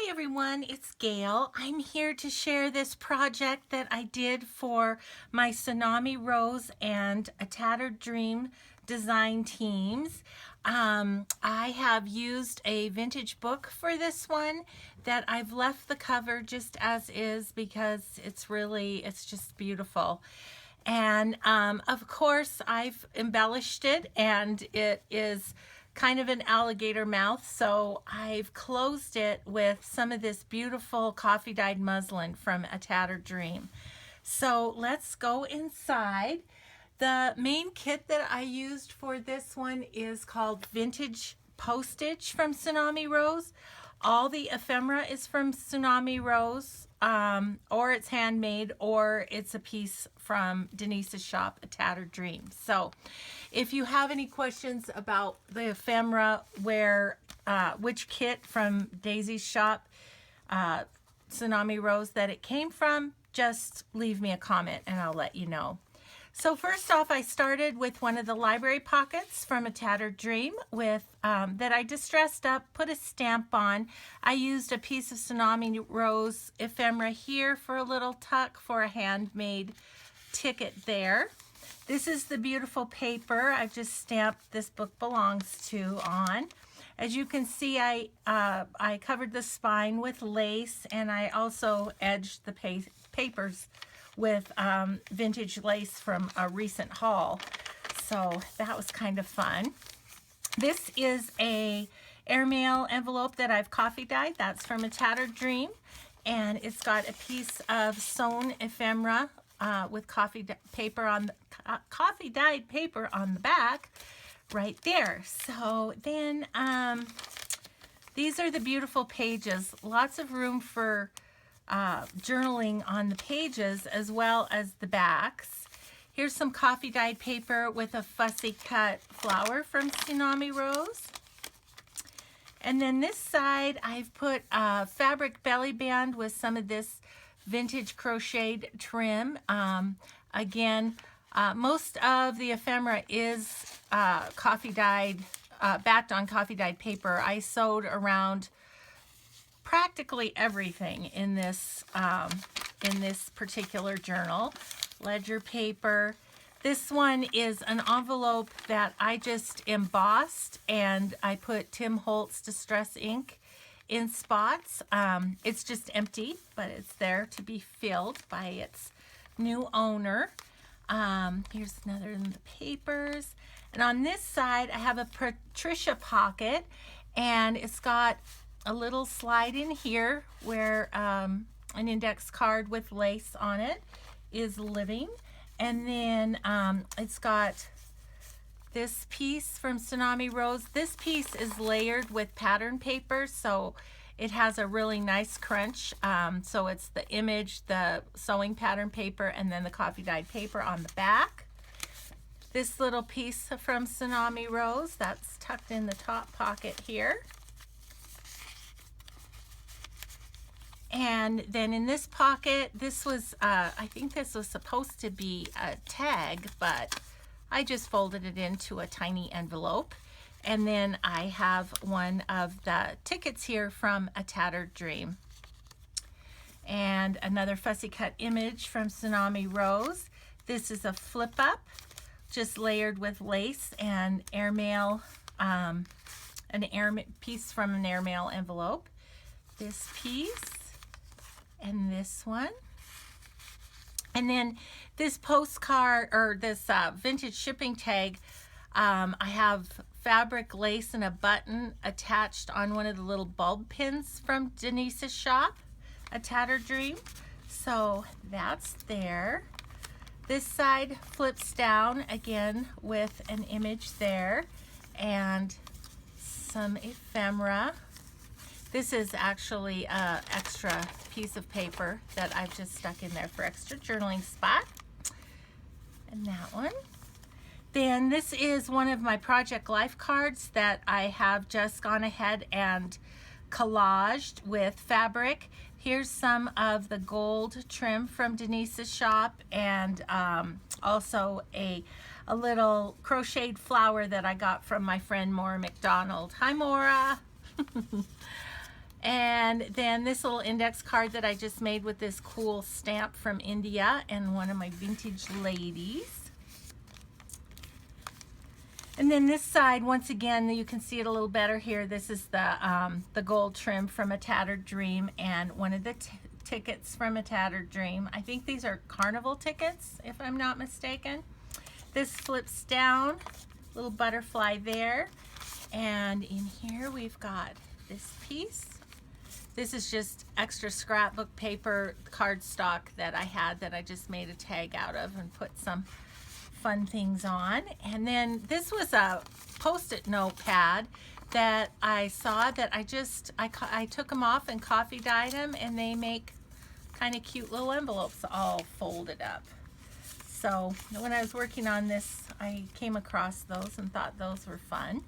Hi everyone, it's Gail. I'm here to share this project that I did for my Tsunami Rose and A Tattered Dream design teams. I have used a vintage book for this one that I've left the cover just as is because it's just beautiful. And of course I've embellished it, and it is kind of an alligator mouth, so I've closed it with some of this beautiful coffee dyed muslin from A Tattered Dream. So let's go inside. The main kit that I used for this one is called Vintage Postage from Tsunami Rose. All the ephemera is from Tsunami Rose, or it's handmade, or it's a piece from Denise's shop, A Tattered Dream. So if you have any questions about the ephemera, which kit from Daisy's shop, Tsunami Rose, that it came from, just leave me a comment and I'll let you know. So first off, I started with one of the library pockets from A Tattered Dream with that I distressed up, put a stamp on. I used a piece of Tsunami Rose ephemera here for a little tuck for a handmade ticket there. This is the beautiful paper I've just stamped "This Book Belongs To" on. As you can see, I covered the spine with lace, and I also edged the papers with vintage lace from a recent haul. So that was kind of fun. This is a Airmail envelope that I've coffee dyed. That's from A Tattered Dream, and it's got a piece of sewn ephemera with coffee dyed paper on the back right there. So then these are the beautiful pages. Lots of room for journaling on the pages as well as the backs. Here's some coffee dyed paper with a fussy cut flower from Tsunami Rose. And then this side, I've put a fabric belly band with some of this vintage crocheted trim. Again, most of the ephemera is coffee dyed, backed on coffee dyed paper. I sewed around practically everything in this particular journal. Ledger paper. This one is an envelope that I just embossed, and I put Tim Holtz Distress ink in spots. It's just empty, but it's there to be filled by its new owner. Here's another in the papers. And on this side, I have a Patricia pocket, and it's got a little slide in here where an index card with lace on it is living. And then it's got this piece from Tsunami Rose. This piece is layered with pattern paper, so it has a really nice crunch. So it's the image, the sewing pattern paper, and then the coffee dyed paper on the back. This little piece from Tsunami Rose, that's tucked in the top pocket here. And then in this pocket, this was, I think this was supposed to be a tag, but I just folded it into a tiny envelope. And then I have one of the tickets here from A Tattered Dream. And another fussy cut image from Tsunami Rose. This is a flip up, just layered with lace and airmail, piece from an Airmail envelope. This piece. And this one. And then this postcard, or this vintage shipping tag, I have fabric lace and a button attached on one of the little bulb pins from Denise's shop, A Tattered Dream. So that's there. This side flips down again with an image there and some ephemera. This is actually an extra piece of paper that I've just stuck in there for extra journaling spot. And that one. Then this is one of my Project Life cards that I have just gone ahead and collaged with fabric. Here's some of the gold trim from Denise's shop, and also a little crocheted flower that I got from my friend Maura McDonald. Hi, Maura. And then this little index card that I just made with this cool stamp from India and one of my vintage ladies. And then this side, once again, you can see it a little better here. This is the gold trim from A Tattered Dream and one of the tickets from A Tattered Dream. I think these are carnival tickets, if I'm not mistaken. This flips down, little butterfly there. And in here we've got this piece. This is just extra scrapbook paper cardstock that I had that I just made a tag out of and put some fun things on. And then this was a Post-it note pad that I saw that I took them off and coffee dyed them, and they make kind of cute little envelopes all folded up. So when I was working on this, I came across those and thought those were fun.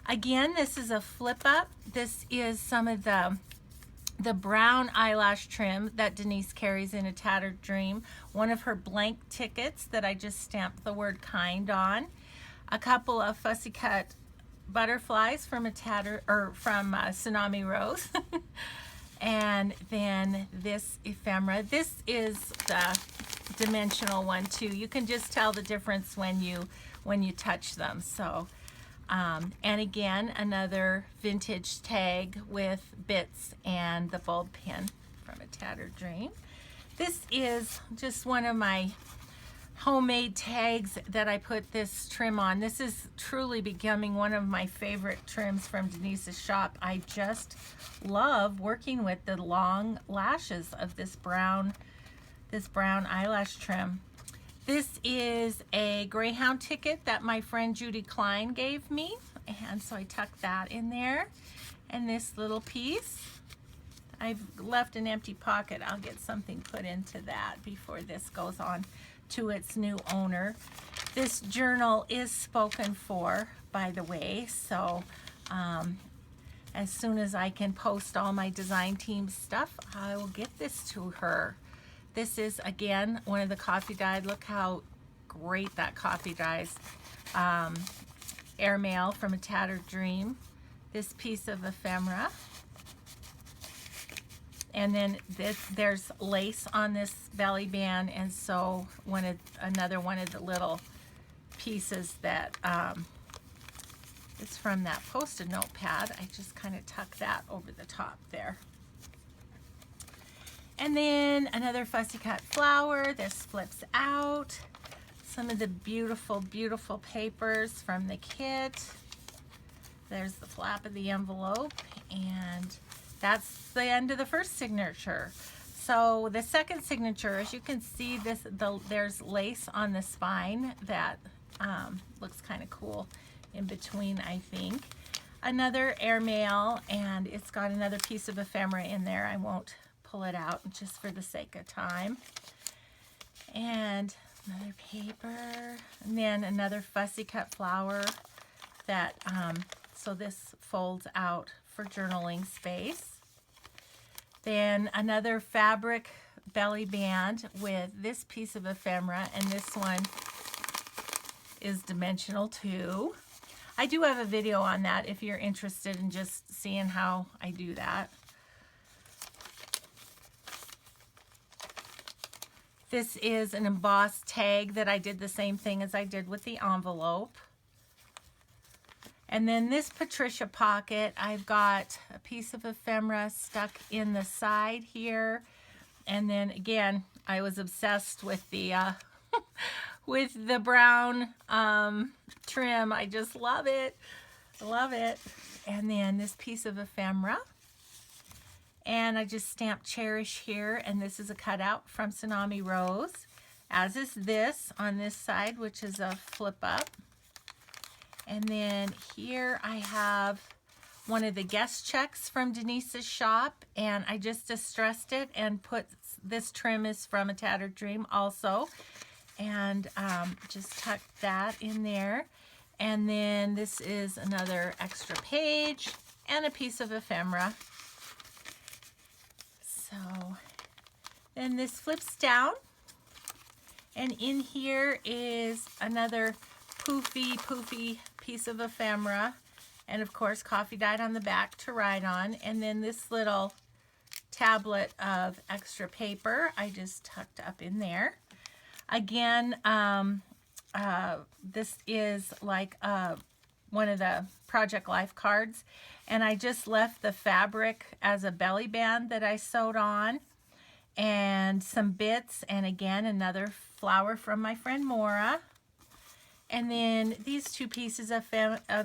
Again, this is a flip up. This is some of the brown eyelash trim that Denise carries in A Tattered Dream. One of her blank tickets that I just stamped the word kind on. A couple of fussy cut butterflies from Tsunami Rose. And then this ephemera. This is the dimensional one too. You can just tell the difference when you touch them. So and again, another vintage tag with bits and the bulb pin from A Tattered Dream. This is just one of my homemade tags that I put this trim on. This is truly becoming one of my favorite trims from Denise's shop. I just love working with the long lashes of this brown eyelash trim. This is a Greyhound ticket that my friend Judy Klein gave me, and so I tucked that in there. And this little piece, I've left an empty pocket. I'll get something put into that before this goes on to its new owner. This journal is spoken for, by the way, so as soon as I can post all my design team stuff, I will get this to her. This is, again, one of the coffee dyed. Look how great that coffee dyes. Airmail from A Tattered Dream. This piece of ephemera. And then there's lace on this belly band, and so another one of the little pieces that is from that Post-it note pad. I just kind of tuck that over the top there. And then another fussy cut flower. This flips out. Some of the beautiful, beautiful papers from the kit. There's the flap of the envelope, and that's the end of the first signature. So the second signature, as you can see, there's lace on the spine that looks kind of cool in between, I think. Another airmail, and it's got another piece of ephemera in there. I won't pull it out just for the sake of time. And another paper, and then another fussy cut flower that so this folds out for journaling space. Then another fabric belly band with this piece of ephemera, and this one is dimensional too. I do have a video on that if you're interested in just seeing how I do that. This is an embossed tag that I did the same thing as I did with the envelope. And then this Patricia pocket, I've got a piece of ephemera stuck in the side here. And then again, I was obsessed with the with the brown trim. I just love it. I love it. And then this piece of ephemera. And I just stamped Cherish here, and this is a cutout from Tsunami Rose, as is this on this side, which is a flip up. And then here I have one of the guest checks from Denise's shop, and I just distressed it and put this trim is from A Tattered Dream also, and just tucked that in there. And then this is another extra page and a piece of ephemera. So then this flips down, and in here is another poofy piece of ephemera, And of course, coffee dyed on the back to write on. And then this little tablet of extra paper I just tucked up in there. Again, this is like one of the Project Life cards, and I just left the fabric as a belly band that I sewed on, and some bits, and again another flower from my friend Maura. And then these two pieces of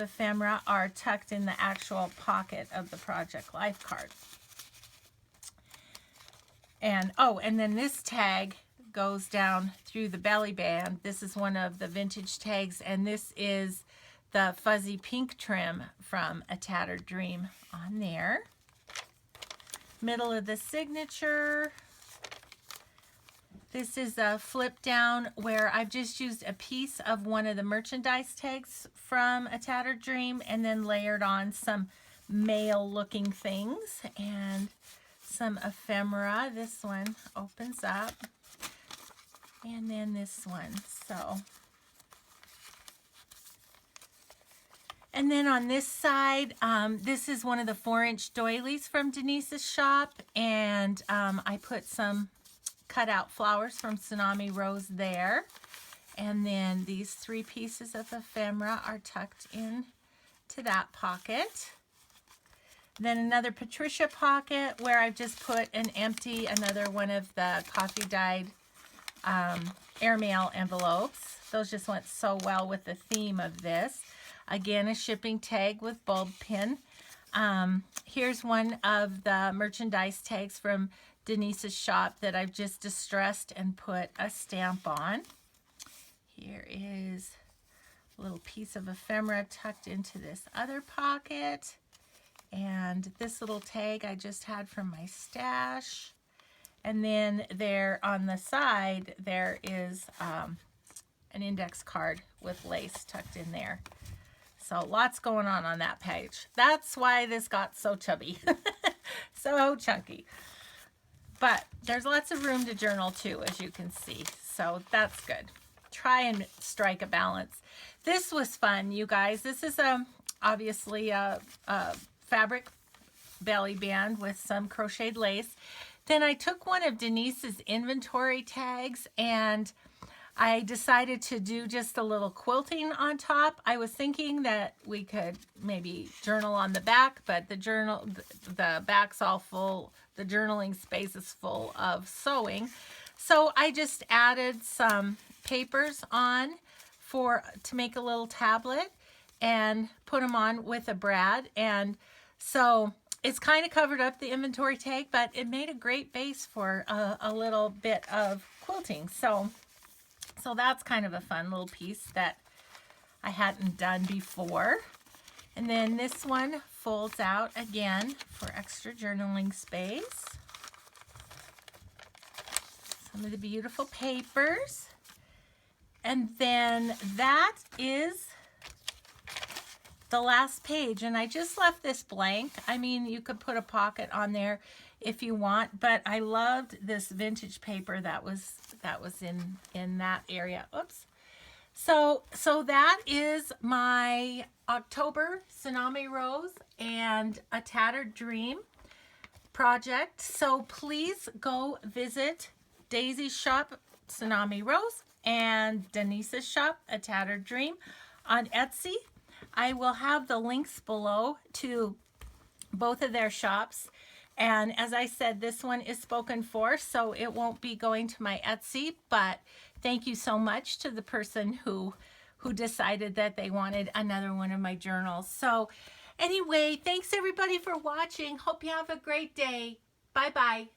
ephemera are tucked in the actual pocket of the Project Life card. And oh, and then this tag goes down through the belly band. This is one of the vintage tags, and this is the fuzzy pink trim from A Tattered Dream on there. Middle of the signature. This is a flip down where I've just used a piece of one of the merchandise tags from A Tattered Dream and then layered on some mail looking things and some ephemera. This one opens up, and then this one. So, and then on this side, this is one of the 4-inch doilies from Denise's shop, and I put some cut out flowers from Tsunami Rose there. And then these 3 pieces of ephemera are tucked in to that pocket. Then another Patricia pocket where I've just put another one of the coffee dyed Airmail envelopes. Those just went so well with the theme of this. Again, a shipping tag with bulb pin. Here's one of the merchandise tags from Denise's shop that I've just distressed and put a stamp on. Here is a little piece of ephemera tucked into this other pocket. And this little tag I just had from my stash. And then there on the side, there is an index card with lace tucked in there. So lots going on that page. That's why this got so chubby. So chunky. But there's lots of room to journal too, as you can see. So that's good. Try and strike a balance. This was fun, you guys. This is obviously a fabric belly band with some crocheted lace. Then I took one of Denise's inventory tags and I decided to do just a little quilting on top. I was thinking that we could maybe journal on the back, but the back's all full. The journaling space is full of sewing. So I just added some papers on to make a little tablet and put them on with a brad. And so it's kind of covered up the inventory tag, but it made a great base for a little bit of quilting. So that's kind of a fun little piece that I hadn't done before. And then this one folds out again for extra journaling space. Some of the beautiful papers. And then that is the last page, and I just left this blank. I mean, you could put a pocket on there if you want, but I loved this vintage paper that was in that area. Oops. So that is my October Tsunami Rose and A Tattered Dream project. So please go visit Daisy's shop, Tsunami Rose, and Denise's shop, A Tattered Dream, on Etsy. I will have the links below to both of their shops. And as I said, this one is spoken for, so it won't be going to my Etsy, but thank you so much to the person who decided that they wanted another one of my journals. So anyway, thanks everybody for watching. Hope you have a great day. Bye-bye.